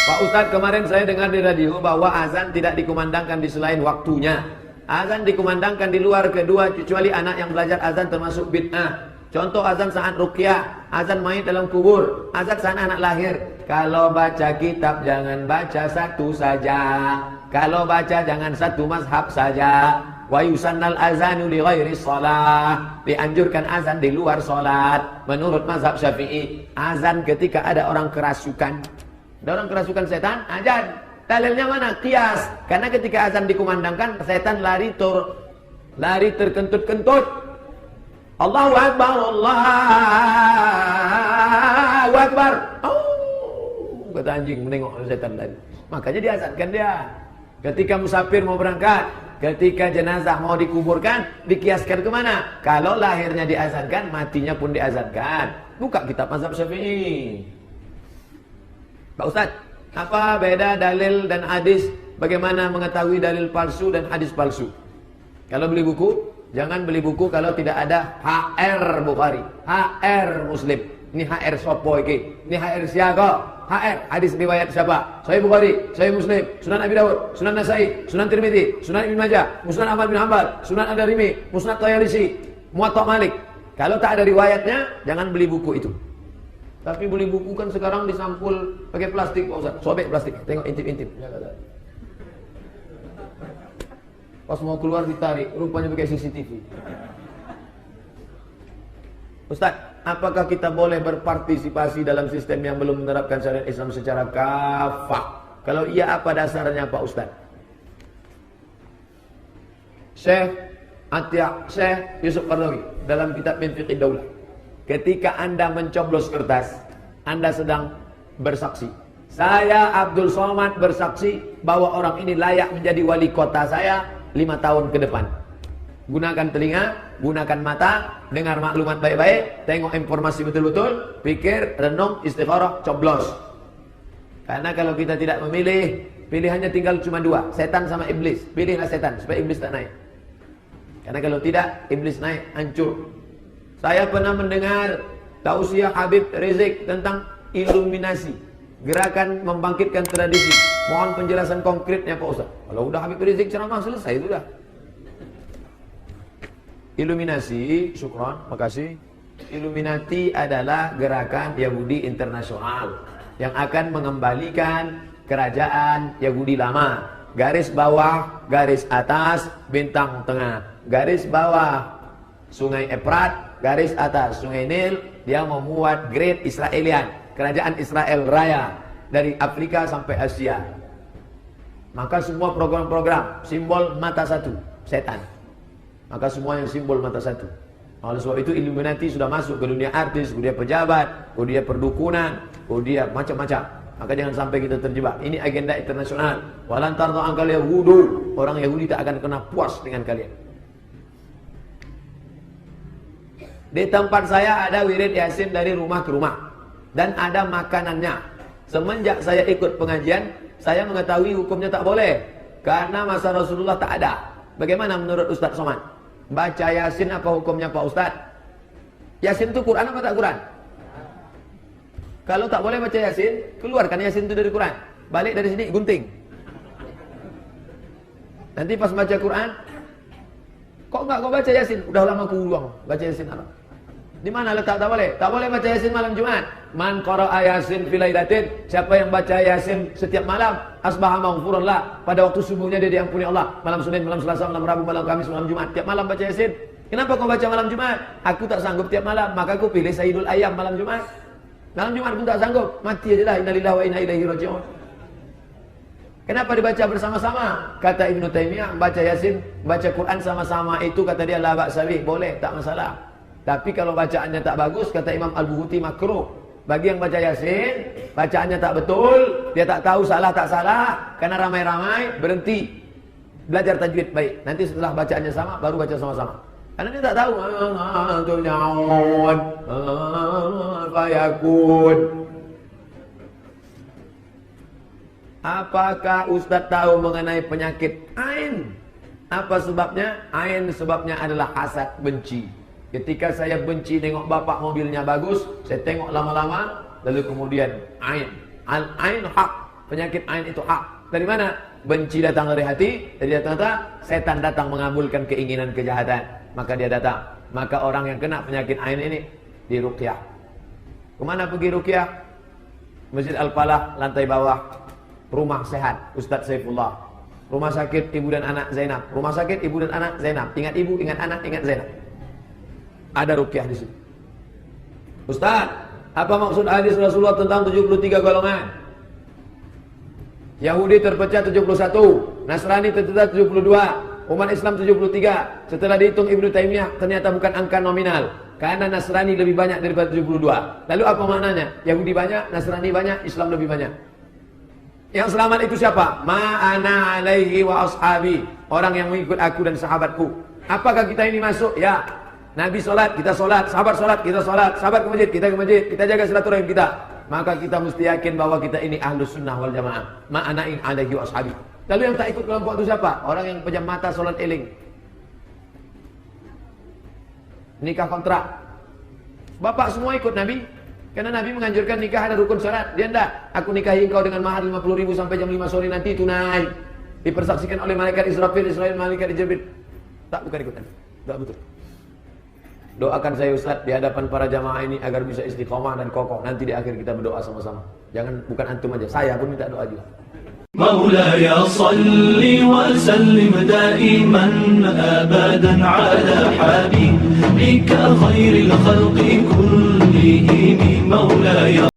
Pak Ustadz, kemarin saya dengar di radio bahwa azan tidak dikumandangkan di selain waktunya. Azan dikumandangkan di luar kedua, kecuali anak yang belajar azan termasuk bid'ah. Contoh azan saat ruqyah, azan mayit dalam kubur, azan saat anak lahir. Kalau baca kitab jangan baca satu saja. Kalau baca jangan satu mazhab saja. Wa yusannal azanu li ghairi shalah. Dianjurkan azan di luar salat. Menurut mazhab Syafi'i, azan ketika ada orang kerasukan. Ada orang kerasukan setan, azan. Dalilnya mana? Qiyas. Karena ketika azan dikumandangkan, setan lari terkentut-kentut. Allahu Akbar, Allahu Akbar. Oh, kata anjing menengok setan tadi. Makanya diazankan dia. Ketika musafir mau berangkat, ketika jenazah mau dikuburkan, dikiaskan kemana? Kalau lahirnya diazankan, matinya pun diazankan. Buka kitab mazhab Syafi'i. Pak Ustadz, apa beda dalil dan hadis? Bagaimana mengetahui dalil palsu dan hadis palsu? Kalau beli buku, jangan beli buku kalau tidak ada HR Bukhari, HR Muslim. Ini HR sopo iki? Ini HR siapa? HR, hadis riwayat siapa? Sahih Bukhari, Sahih Muslim, Sunan Abi Dawud, Sunan Nasai, Sunan Tirmidzi, Sunan Ibnu Majah, Musnad Ahmad bin Hanbal, Sunan Ad-Darimi, Musnad Tayalisi, Muwatta Malik. Kalau tak ada riwayatnya, jangan beli buku itu. Tapi beli buku kan sekarang disampul pakai plastik, Pak Ustaz. Sobek plastik, tengok intip-intip. Pas mau keluar ditarik, rupanya pakai CCTV. Ustaz, apakah kita boleh berpartisipasi dalam sistem yang belum menerapkan syariat Islam secara kafah? Kalau iya, apa dasarnya Pak Ustaz? Syekh Yusuf Qaradawi dalam kitab Min Fiqh Daulah, ketika Anda mencoblos kertas, Anda sedang bersaksi. Saya Abdul Somad bersaksi bahwa orang ini layak menjadi wali kota saya 5 tahun ke depan. Gunakan telinga, gunakan mata, dengar maklumat baik-baik, tengok informasi betul-betul, pikir, renung, istikharah, coblos. Karena kalau kita tidak memilih, pilihannya tinggal cuma 2, setan sama iblis. Pilihlah setan supaya iblis tak naik. Karena kalau tidak, iblis naik, hancur. Saya pernah mendengar tausiah Habib Rizik tentang iluminasi, gerakan membangkitkan tradisi. Mohon penjelasan konkretnya Pak Ustaz. Kalau udah Habib Rizik ceramah selesai sudah. Iluminasi, syukran, makasih. Illuminati adalah gerakan Yahudi internasional yang akan mengembalikan kerajaan Yahudi lama. Garis bawah, garis atas, bintang tengah. Garis bawah, Sungai Efrat, garis atas Sungai Nil. Dia membuat Great Israelian, kerajaan Israel Raya, dari Afrika sampai Asia. Maka semua program-program simbol mata satu, setan. Maka semua yang simbol mata satu. Oleh sebab itu Illuminati sudah masuk ke dunia artis, ke dunia pejabat, ke dunia perdukunan, ke dunia macam-macam. Maka jangan sampai kita terjebak. Ini agenda internasional. Walan tarda angkal Yahudu. Orang Yahudi tak akan kena puas dengan kalian. Di tempat saya ada wirid Yasin dari rumah ke rumah. Dan ada makanannya. Semenjak saya ikut pengajian, saya mengetahui hukumnya tak boleh. Karena masa Rasulullah tak ada. Bagaimana menurut Ustaz Somad? Baca Yasin apa hukumnya Pak Ustaz? Yasin itu Quran apa tak Quran? Kalau tak boleh baca Yasin, keluarkan Yasin itu dari Quran. Balik dari sini, gunting. Nanti pas baca Quran, kok enggak kau baca Yasin? Udah lama aku ulang baca Yasin apa? Di mana letak tak boleh? Tak boleh baca Yasin malam Jumat. Man qara'a Yasin fi lailatin, siapa yang baca Yasin setiap malam, asbaha maghfuran lah. Pada waktu subuhnya dia diampuni Allah. Malam Senin, malam Selasa, malam Rabu, malam Kamis, malam Jumat. Tiap malam baca Yasin. Kenapa kau baca malam Jumat? Aku tak sanggup tiap malam, maka aku pilih Sayyidul Ayyam malam Jumat. Malam Jumat pun tak sanggup, mati aja lah. Innalillahi wa inna ilaihi raji'un. Kenapa dibaca bersama-sama? Kata Ibnu Taimiyah, baca Yasin, baca Quran sama-sama itu kata dia la ba'sa bih, boleh, tak masalah. Tapi kalau bacaannya tak bagus, kata Imam Al-Buhuti, makruh. Bagi yang baca Yasin, bacaannya tak betul, dia tak tahu salah tak salah, karena ramai-ramai, berhenti belajar tajwid baik. Nanti setelah bacaannya sama, baru baca sama-sama. Karena dia tak tahu. Apakah Ustadz tahu mengenai penyakit Ain? Apa sebabnya? Ain sebabnya adalah hasad, benci. Ketika saya benci tengok bapak mobilnya bagus, saya tengok lama-lama, lalu kemudian Ain. Al-Ain hak. Penyakit ain itu hak. Dari mana? Benci datang dari hati. Jadi ternyata setan datang mengabulkan keinginan kejahatan. Maka dia datang. Maka orang yang kena penyakit ain ini diruqyah. Kemana pergi ruqyah? Masjid Al-Falah, lantai bawah. Rumah sehat, Ustadz Saifullah. Rumah sakit ibu dan anak Zainab. Rumah sakit ibu dan anak Zainab. Ingat ibu, ingat anak, ingat Zainab. Ada ruqyah di situ. Ustaz, apa maksud hadis Rasulullah tentang 73 golongan? Yahudi terpecah 71, Nasrani terpecah 72, umat Islam 73. Setelah dihitung Ibnu Taimiyah, ternyata bukan angka nominal. Karena Nasrani lebih banyak daripada 72. Lalu apa maknanya? Yahudi banyak, Nasrani banyak, Islam lebih banyak. Yang selamat itu siapa? Ma'ana alaihi wa ashabi. Orang yang mengikut aku dan sahabatku. Apakah kita ini masuk? Ya. Nabi sholat, kita sholat. Sahabat sholat, kita sholat. Sahabat ke masjid, kita ke masjid. Kita jaga silaturahim kita. Maka kita mesti yakin bahwa kita ini ahlus sunnah wal jamaah. Ma'ana alaihi wa ashabi. Lalu yang tak ikut kelompok itu siapa? Orang yang pejam mata sholat eling. Nikah kontrak. Bapak semua ikut Nabi. Karena Nabi menganjurkan nikah ada rukun syarat. Dia enggak. Aku nikahi engkau dengan mahar 50.000 sampai jam 5 sore nanti tunai. Dipersaksikan oleh malaikat Israfil, malaikat Jibril. Tak, bukan ikutan. Tak betul. Doakan saya Ustaz di hadapan para jamaah ini agar bisa istiqomah dan kokoh. Nanti di akhir kita berdoa sama-sama. Jangan bukan antum aja. Saya pun minta doa juga. مولاي صل وسلم دائما أبدا على حبيبك خير الخلق كلهم مولاي